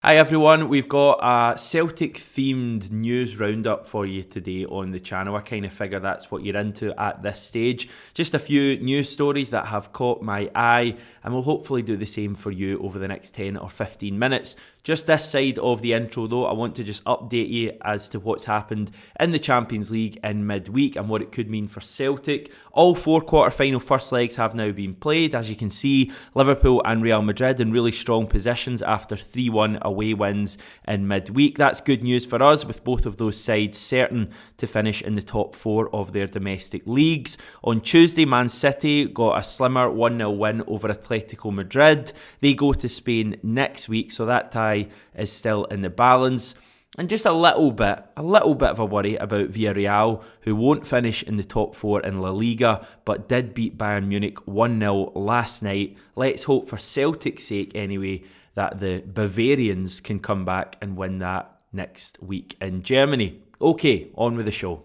Hi everyone, we've got a Celtic themed news roundup for you today on the channel. I kind of figure that's what you're into at this stage. Just a few news stories that have caught my eye, and we'll hopefully do the same for you over the next 10 or 15 minutes. Just this side of the intro though, I want to just update you as to what's happened in the Champions League in midweek and what it could mean for Celtic. All four quarter-final first legs have now been played. As you can see, Liverpool and Real Madrid in really strong positions after 3-1 away wins in midweek. That's good news for us, with both of those sides certain to finish in the top four of their domestic leagues. On Tuesday, Man City got a slimmer 1-0 win over Atletico Madrid. They go to Spain next week, so that tie is still in the balance. And just a little bit of a worry about Villarreal, who won't finish in the top four in La Liga, but did beat Bayern Munich 1-0 last night. Let's hope, for Celtic's sake anyway, that the Bavarians can come back and win that next week in Germany. Okay, on with the show.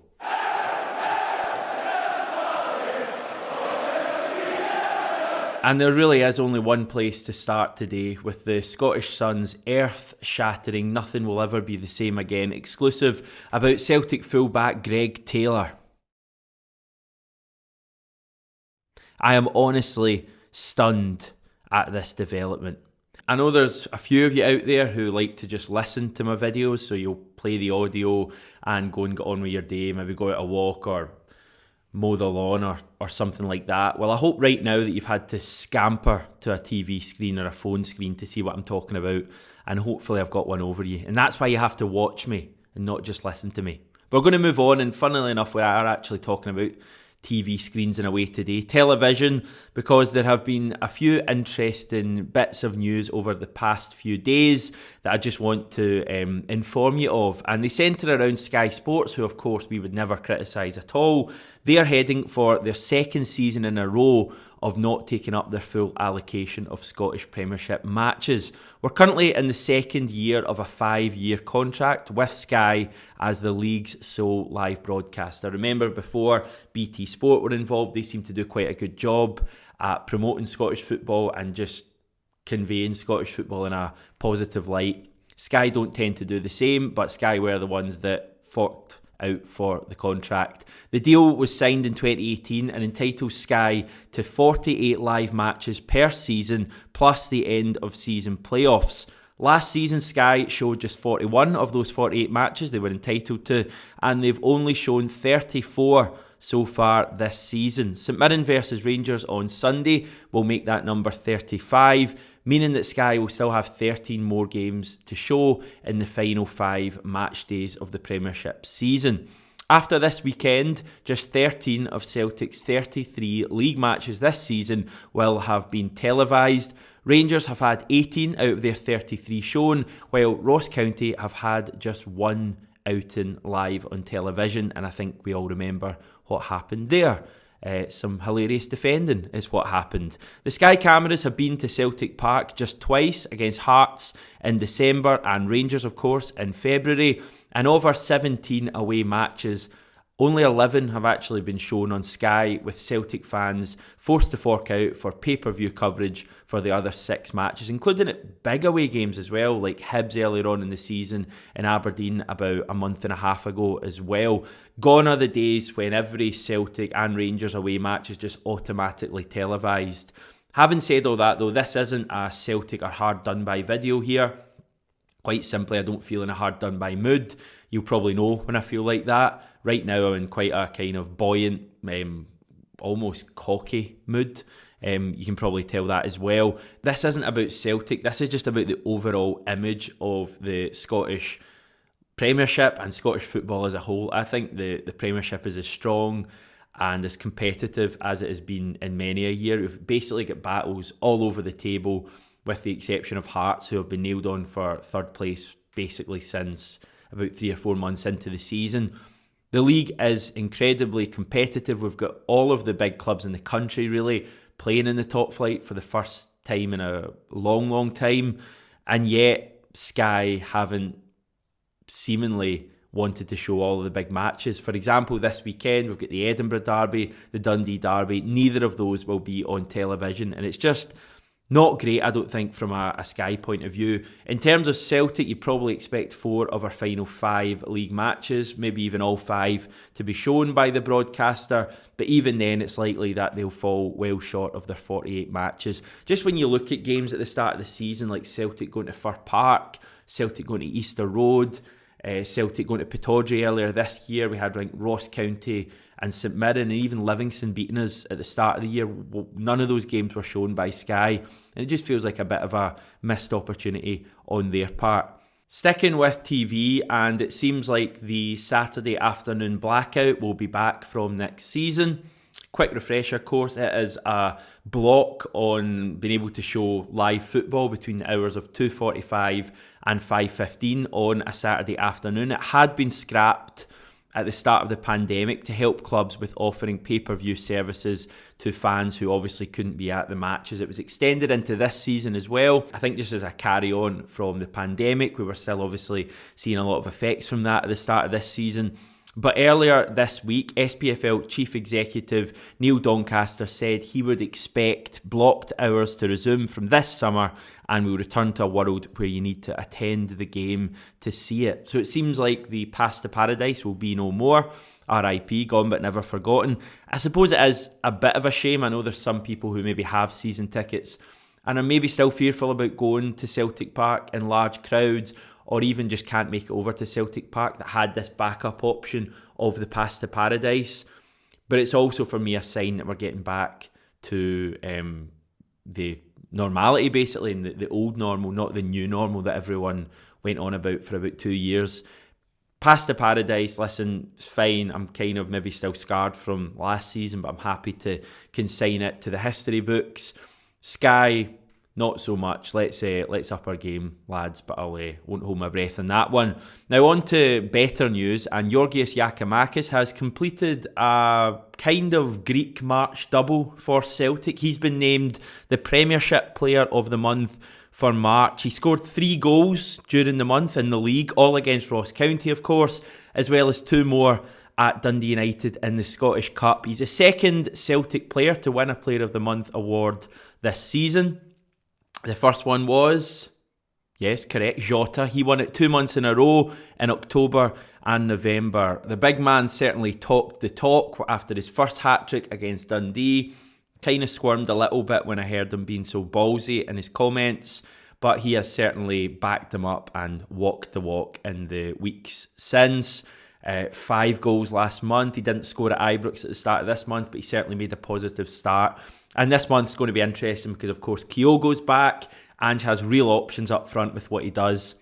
And there really is only one place to start today, with the Scottish Sun's earth-shattering "Nothing Will Ever Be the Same Again" exclusive about Celtic fullback Greg Taylor. I am honestly stunned at this development. I know there's a few of you out there who like to just listen to my videos, so you'll play the audio and go and get on with your day, maybe go out a walk or mow the lawn or something like that. Well, I hope right now that you've had to scamper to a TV screen or a phone screen to see what I'm talking about, and hopefully I've got one over you. And that's why you have to watch me and not just listen to me. But we're going to move on, and funnily enough, we are actually talking about TV screens in a way today. Television, because there have been a few interesting bits of news over the past few days that I just want to inform you of. And they centre around Sky Sports, who of course we would never criticise at all. They are heading for their second season in a row of not taking up their full allocation of Scottish Premiership matches. We're currently in the second year of a 5-year contract with Sky as the league's sole live broadcaster. Remember, before BT Sport were involved, they seemed to do quite a good job at promoting Scottish football and just conveying Scottish football in a positive light. Sky don't tend to do the same, but Sky were the ones that forked out for the contract. The deal was signed in 2018 and entitles Sky to 48 live matches per season, plus the end of season playoffs. Last season, Sky showed just 41 of those 48 matches they were entitled to, and they've only shown 34 so far this season. St Mirren versus Rangers on Sunday will make that number 35, meaning that Sky will still have 13 more games to show in the final 5 match days of the Premiership season. After this weekend, just 13 of Celtic's 33 league matches this season will have been televised. Rangers have had 18 out of their 33 shown, while Ross County have had just one outing live on television, and I think we all remember what happened there. Some hilarious defending is what happened. The Sky cameras have been to Celtic Park just twice, against Hearts in December and Rangers, of course, in February. And of our 17 away matches, only 11 have actually been shown on Sky, with Celtic fans forced to fork out for pay-per-view coverage for the other 6 matches, including at big away games as well, like Hibs earlier on in the season and Aberdeen about a month and a half ago as well. Gone are the days when every Celtic and Rangers away match is just automatically televised. Having said all that though, this isn't a Celtic or hard done by video here. Quite simply, I don't feel in a hard done by mood. You'll probably know when I feel like that. Right now, I'm in quite a kind of buoyant, almost cocky mood. You can probably tell that as well. This isn't about Celtic. This is just about the overall image of the Scottish Premiership and Scottish football as a whole. I think the Premiership is as strong and as competitive as it has been in many a year. We've basically got battles all over the table, with the exception of Hearts, who have been nailed on for third place basically since about 3 or 4 months into the season. The league is incredibly competitive. We've got all of the big clubs in the country really playing in the top flight for the first time in a long, long time. And yet Sky haven't seemingly wanted to show all of the big matches. For example, this weekend we've got the Edinburgh Derby, the Dundee Derby. Neither of those will be on television. And it's just Not great, I don't think, from a Sky point of view. In terms of Celtic, you probably expect 4 of our final 5 league matches, maybe even all 5, to be shown by the broadcaster. But even then, it's likely that they'll fall well short of their 48 matches. Just when you look at games at the start of the season, like Celtic going to Fir Park, Celtic going to Easter Road, Celtic going to Pittodrie earlier this year, we had like Ross County and St Mirren, and even Livingston beating us at the start of the year. None of those games were shown by Sky, and it just feels like a bit of a missed opportunity on their part. Sticking with TV, and it seems like the Saturday afternoon blackout will be back from next season. Quick refresher course, it is a block on being able to show live football between the hours of 2:45 and 5:15 on a Saturday afternoon. It had been scrapped at the start of the pandemic to help clubs with offering pay-per-view services to fans who obviously couldn't be at the matches. It was extended into this season as well. I think just as a carry-on from the pandemic, we were still obviously seeing a lot of effects from that at the start of this season. But earlier this week, SPFL Chief Executive Neil Doncaster said he would expect blocked hours to resume from this summer, and we'll return to a world where you need to attend the game to see it. So it seems like the Path to Paradise will be no more. RIP, gone but never forgotten. I suppose it is a bit of a shame. I know there's some people who maybe have season tickets and are maybe still fearful about going to Celtic Park in large crowds, or even just can't make it over to Celtic Park, that had this backup option of the Path to Paradise. But it's also for me a sign that we're getting back to the normality, basically, and the old normal, not the new normal that everyone went on about for about 2 years. Path to Paradise, listen, it's fine. I'm kind of maybe still scarred from last season, but I'm happy to consign it to the history books. Sky, not so much. Let's up our game, lads, but I won't hold my breath on that one. Now on to better news, and Giakoumakis has completed a kind of Greek March double for Celtic. He's been named the Premiership Player of the Month for March. He scored 3 goals during the month in the league, all against Ross County, of course, as well as 2 more at Dundee United in the Scottish Cup. He's the second Celtic player to win a Player of the Month award this season. The first one was, yes, correct, Jota. He won it 2 months in a row in October and November. The big man certainly talked the talk after his first hat-trick against Dundee. Kind of squirmed a little bit when I heard him being so ballsy in his comments, but he has certainly backed them up and walked the walk in the weeks since. 5 goals last month. He didn't score at Ibrox at the start of this month, but he certainly made a positive start. And this month's going to be interesting because, of course, Kyogo's back. Ange has real options up front with what he does.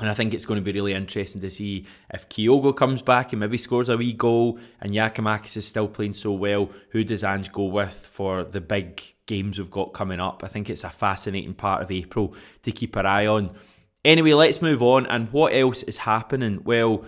And I think it's going to be really interesting to see if Kyogo comes back and maybe scores a wee goal and Giakoumakis is still playing so well. Who does Ange go with for the big games we've got coming up? I think it's a fascinating part of April to keep our eye on. Anyway, let's move on. And what else is happening? Well,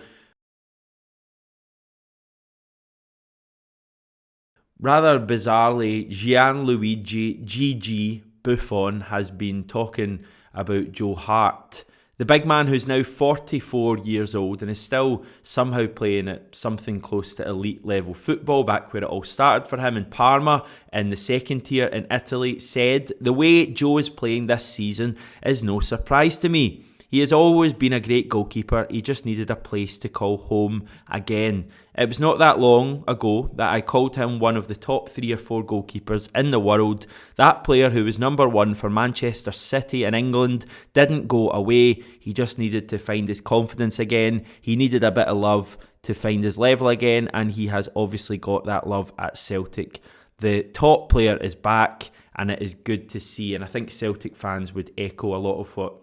rather bizarrely, Gianluigi GG Buffon has been talking about Joe Hart. The big man who's now 44 years old and is still somehow playing at something close to elite level football, back where it all started for him in Parma in the second tier in Italy, said, "The way Joe is playing this season is no surprise to me. He has always been a great goalkeeper. He just needed a place to call home again. It was not that long ago that I called him one of the top 3 or 4 goalkeepers in the world. That player who was number 1 for Manchester City in England didn't go away. He just needed to find his confidence again. He needed a bit of love to find his level again, and he has obviously got that love at Celtic. The top player is back, and it is good to see." And I think Celtic fans would echo a lot of what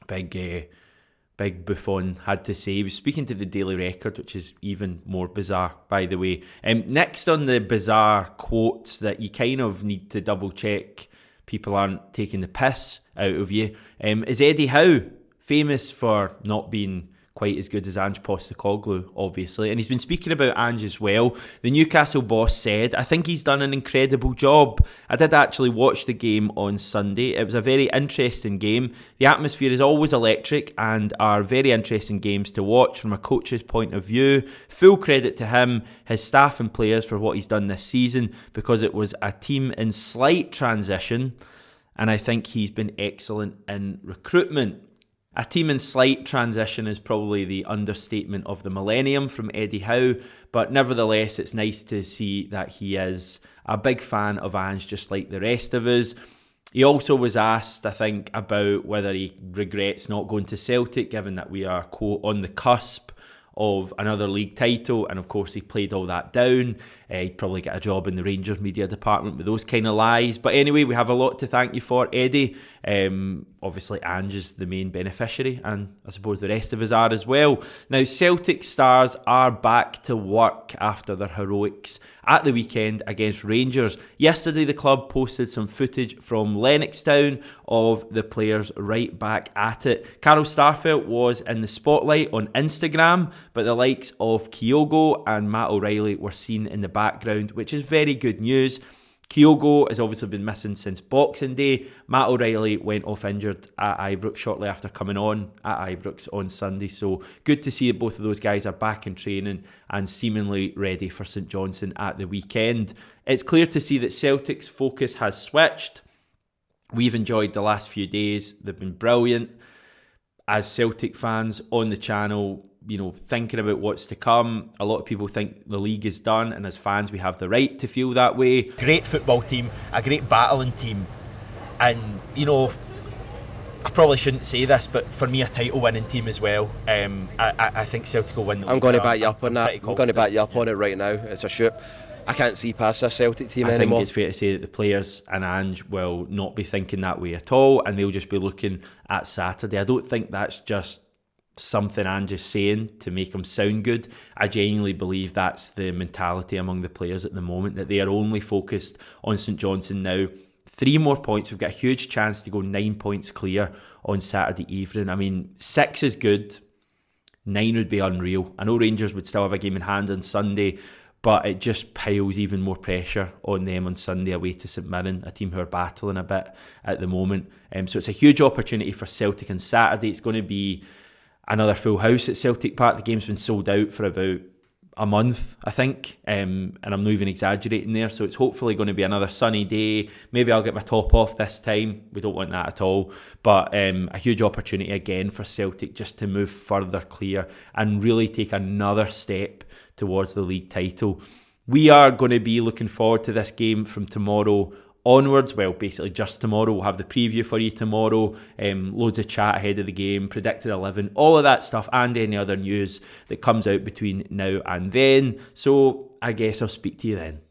Big Buffon had to say. He was speaking to the Daily Record, which is even more bizarre, by the way. Next on the bizarre quotes that you kind of need to double check people aren't taking the piss out of you, is Eddie Howe, famous for not being quite as good as Ange Postecoglou, obviously. And he's been speaking about Ange as well. The Newcastle boss said, "I think he's done an incredible job. I did actually watch the game on Sunday. It was a very interesting game. The atmosphere is always electric and are very interesting games to watch from a coach's point of view. Full credit to him, his staff and players for what he's done this season, because it was a team in slight transition." and I think he's been excellent in recruitment. A team in slight transition is probably the understatement of the millennium from Eddie Howe, but nevertheless it's nice to see that he is a big fan of Ange just like the rest of us. He also was asked, I think, about whether he regrets not going to Celtic, given that we are, quote, on the cusp of another league title, and of course he played all that down. He'd probably get a job in the Rangers media department with those kind of lies. But anyway, we have a lot to thank you for, Eddie. Obviously Ange is the main beneficiary, and I suppose the rest of us are as well. Now, Celtic stars are back to work after their heroics at the weekend against Rangers. Yesterday the club posted some footage from Lennoxtown of the players right back at it. Carl Starfelt was in the spotlight on Instagram, but the likes of Kyogo and Matt O'Reilly were seen in the background, which is very good news. Kyogo has obviously been missing since Boxing Day. Matt O'Reilly went off injured at Ibrox shortly after coming on at Ibrox on Sunday. So good to see that both of those guys are back in training and seemingly ready for St Johnstone at the weekend. It's clear to see that Celtic's focus has switched. We've enjoyed the last few days. They've been brilliant. As Celtic fans on the channel, thinking about what's to come, a lot of people think the league is done, and as fans we have the right to feel that way. Great football team, a great battling team, and I probably shouldn't say this, but for me a title winning team as well. I think Celtic will win the league. I'm going to back you up on that. I'm going to back you up on it right now. It's a shoot. I can't see past this Celtic team anymore. I think it's fair to say that the players and Ange will not be thinking that way at all, and they'll just be looking at Saturday. I don't think that's just something Ange is saying to make him sound good. I genuinely believe that's the mentality among the players at the moment, that they are only focused on St Johnstone now. 3 more points. We've got a huge chance to go 9 points clear on Saturday evening. I mean, 6 is good. 9 would be unreal. I know Rangers would still have a game in hand on Sunday, but it just piles even more pressure on them on Sunday away to St Mirren, a team who are battling a bit at the moment. So it's a huge opportunity for Celtic on Saturday. It's going to be another full house at Celtic Park. The game's been sold out for about a month, I think, and I'm not even exaggerating there. So it's hopefully going to be another sunny day. Maybe I'll get my top off this time. We don't want that at all. But a huge opportunity again for Celtic just to move further clear and really take another step towards the league title. We are going to be looking forward to this game from tomorrow onwards. Well, basically just tomorrow. We'll have the preview for you tomorrow, loads of chat ahead of the game, predicted 11, all of that stuff, and any other news that comes out between now and then. So I guess I'll speak to you then.